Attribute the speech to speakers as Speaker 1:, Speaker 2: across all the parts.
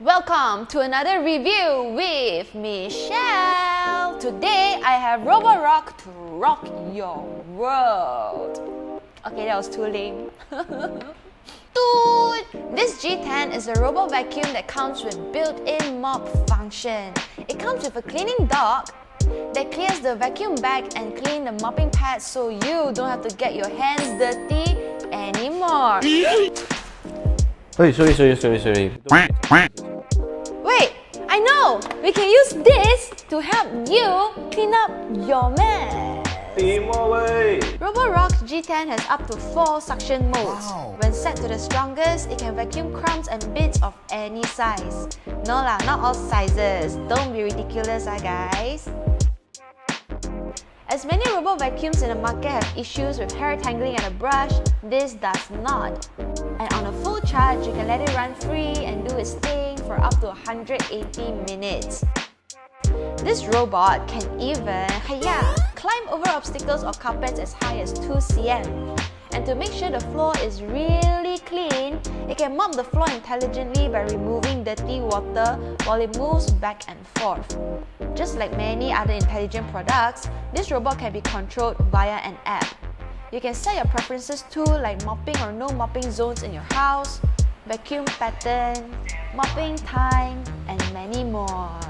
Speaker 1: Welcome to another review with Michelle. Today I have Roborock to rock your world. Okay, that was too lame. Dude! This G10 is a robot vacuum that comes with built-in mop function. It comes with a cleaning dock that clears the vacuum bag and clean the mopping pad so you don't have to get your hands dirty anymore.
Speaker 2: Hey, sorry.
Speaker 1: Wait, I know! We can use this to help you clean up your mess. Roborock G10 has up to 4 suction modes.
Speaker 2: Wow.
Speaker 1: When set to the strongest, it can vacuum crumbs and bits of any size. No lah, not all sizes. Don't be ridiculous guys. As many robot vacuums in the market have issues with hair tangling and a brush, this does not. And on a full charge, you can let it run free and do its thing for up to 180 minutes. This robot can even climb over obstacles or carpets as high as 2 cm. And to make sure the floor is really clean, it can mop the floor intelligently by removing dirty water while it moves back and forth. Just like many other intelligent products, this robot can be controlled via an app. You can set your preferences too, like mopping or no mopping zones in your house, vacuum pattern, mopping time, and many more.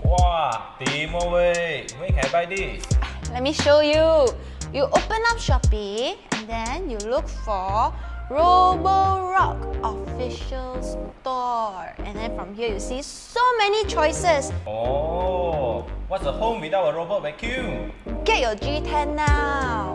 Speaker 3: Wow, demo way! Where can I buy this?
Speaker 1: Let me show you. You open up Shopee and then you look for Roborock official store, and then from here you see so many choices.
Speaker 3: Oh, what's a home without a robot vacuum?
Speaker 1: Get your G10 now.